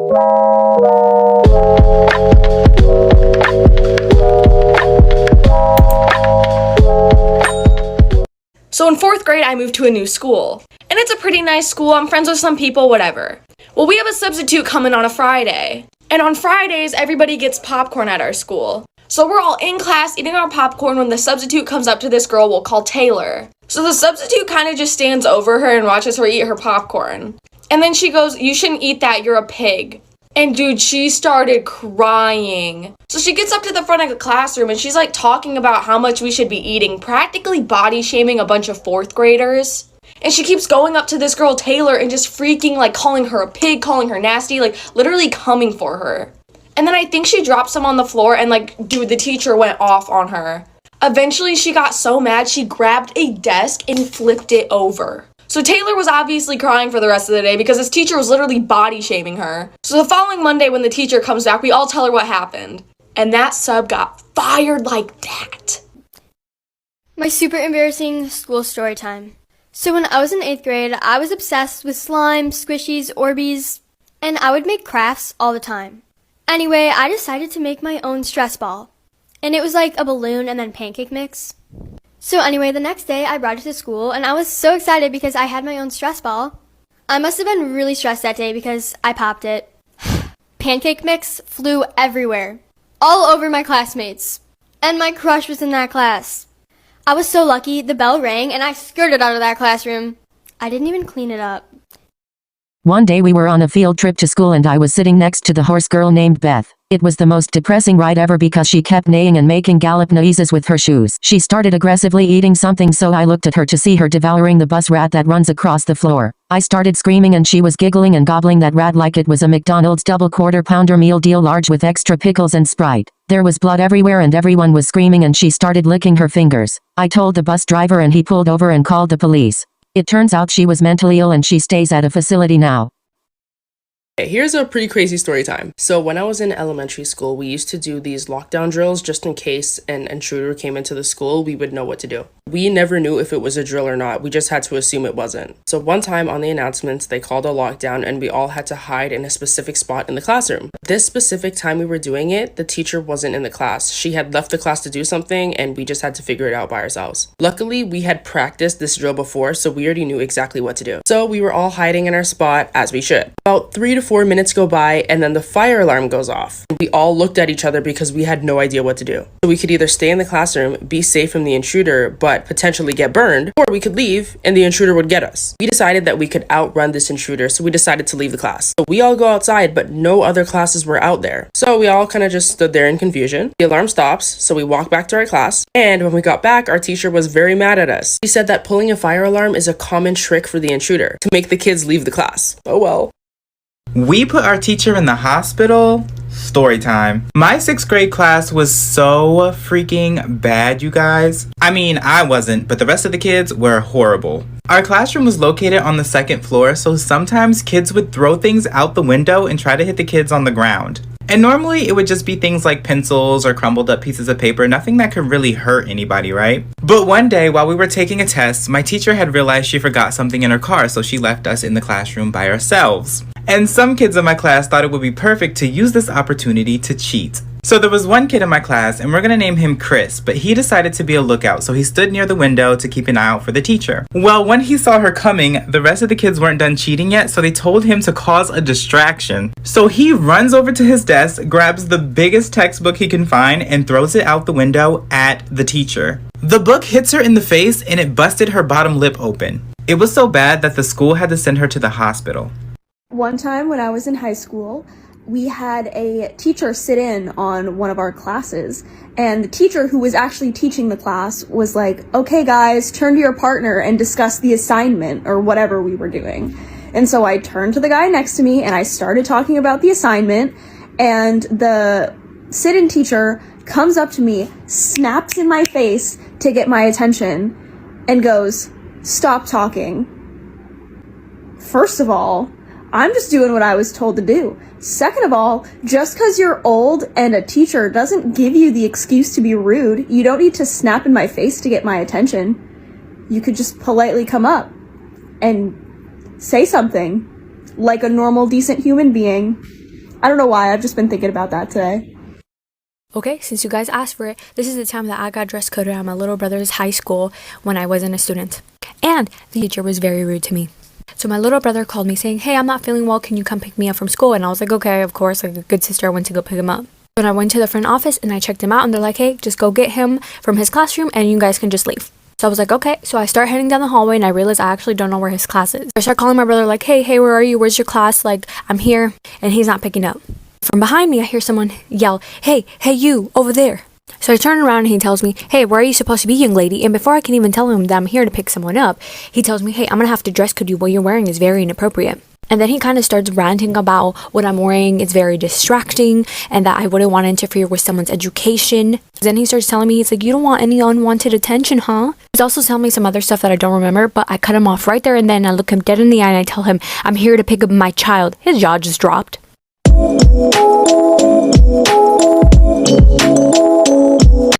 So in 4th grade, I moved to a new school. And it's a pretty nice school, I'm friends with some people, whatever. Well, we have a substitute coming on a Friday. And on Fridays, everybody gets popcorn at our school. So we're all in class eating our popcorn when the substitute comes up to this girl we'll call Taylor. So the substitute kind of just stands over her and watches her eat her popcorn. And then she goes, "You shouldn't eat that, you're a pig." And dude, she started crying. So she gets up to the front of the classroom and she's like talking about how much we should be eating, practically body shaming a bunch of 4th graders. And she keeps going up to this girl Taylor and just freaking like calling her a pig, calling her nasty, like literally coming for her. And then I think she dropped some on the floor and like, dude, the teacher went off on her. Eventually she got so mad she grabbed a desk and flipped it over. So Taylor was obviously crying for the rest of the day because this teacher was literally body shaming her. So the following Monday when the teacher comes back, we all tell her what happened. And that sub got fired like that. My super embarrassing school story time. So when I was in 8th grade, I was obsessed with slime, squishies, Orbeez, and I would make crafts all the time. Anyway, I decided to make my own stress ball. And it was like a balloon and then pancake mix. So anyway, the next day I brought it to school and I was so excited because I had my own stress ball. I must have been really stressed that day because I popped it. Pancake mix flew everywhere, all over my classmates. And my crush was in that class. I was so lucky, the bell rang and I skirted out of that classroom. I didn't even clean it up. One day we were on a field trip to school and I was sitting next to the horse girl named Beth. It was the most depressing ride ever because she kept neighing and making gallop noises with her shoes. She started aggressively eating something, so I looked at her to see her devouring the bus rat that runs across the floor. I started screaming and she was giggling and gobbling that rat like it was a McDonald's double quarter-pounder meal deal large with extra pickles and Sprite. There was blood everywhere and everyone was screaming and she started licking her fingers. I told the bus driver and he pulled over and called the police. It turns out she was mentally ill and she stays at a facility now. Here's a pretty crazy story time. So when I was in elementary school, we used to do these lockdown drills just in case an intruder came into the school, we would know what to do. We never knew if it was a drill or not. We just had to assume it wasn't. So one time on the announcements, they called a lockdown and we all had to hide in a specific spot in the classroom. This specific time we were doing it, the teacher wasn't in the class. She had left the class to do something and we just had to figure it out by ourselves. Luckily, we had practiced this drill before, so we already knew exactly what to do. So we were all hiding in our spot as we should. About 3 to 4 minutes go by and then the fire alarm goes off. We all looked at each other because we had no idea what to do. So we could either stay in the classroom, be safe from the intruder, but potentially get burned, or we could leave and the intruder would get us. We decided that we could outrun this intruder, so we decided to leave the class. So we all go outside, but no other classes were out there. So we all kind of just stood there in confusion. The alarm stops, so we walk back to our class, and when we got back, our teacher was very mad at us. She said that pulling a fire alarm is a common trick for the intruder to make the kids leave the class. Oh well. We put our teacher in the hospital. Story time. My 6th grade class was so freaking bad, you guys. I mean, I wasn't, but the rest of the kids were horrible. Our classroom was located on the 2nd floor, so sometimes kids would throw things out the window and try to hit the kids on the ground. And normally it would just be things like pencils or crumbled up pieces of paper, nothing that could really hurt anybody, right? But one day while we were taking a test, my teacher had realized she forgot something in her car, so she left us in the classroom by ourselves. And some kids in my class thought it would be perfect to use this opportunity to cheat. So there was one kid in my class, and we're gonna name him Chris, but he decided to be a lookout, so he stood near the window to keep an eye out for the teacher. Well, when he saw her coming, the rest of the kids weren't done cheating yet, so they told him to cause a distraction. So he runs over to his desk, grabs the biggest textbook he can find, and throws it out the window at the teacher. The book hits her in the face, and it busted her bottom lip open. It was so bad that the school had to send her to the hospital. One time when I was in high school, we had a teacher sit in on one of our classes, and the teacher who was actually teaching the class was like, "Okay guys, turn to your partner and discuss the assignment," or whatever we were doing. And so I turned to the guy next to me and I started talking about the assignment, and the sit-in teacher comes up to me, snaps in my face to get my attention, and goes, "Stop talking." First of all, I'm just doing what I was told to do. Second of all, just because you're old and a teacher doesn't give you the excuse to be rude. You don't need to snap in my face to get my attention. You could just politely come up and say something like a normal, decent human being. I don't know why, I've just been thinking about that today. Okay, since you guys asked for it, this is the time that I got dress coded at my little brother's high school when I wasn't a student. And the teacher was very rude to me. So my little brother called me saying, hey, I'm not feeling well, can you come pick me up from school? And I was like, okay, of course, like a good sister, I went to go pick him up. When I went to the front office and I checked him out and they're like, hey, just go get him from his classroom and you guys can just leave. So I was like, okay. So I start heading down the hallway and I realize I actually don't know where his class is. I start calling my brother like, hey, where are you? Where's your class? Like, I'm here. And he's not picking up. From behind me, I hear someone yell, hey, you, over there. So I turn around and he tells me, hey, where are you supposed to be, young lady? And before I can even tell him that I'm here to pick someone up, he tells me, hey, I'm gonna have to dress code you. What you're wearing is very inappropriate. And then he kind of starts ranting about what I'm wearing is very distracting and that I wouldn't want to interfere with someone's education. Then he starts telling me, he's like, you don't want any unwanted attention, huh? He's also telling me some other stuff that I don't remember, but I cut him off right there and then I look him dead in the eye and I tell him, I'm here to pick up my child. His jaw just dropped.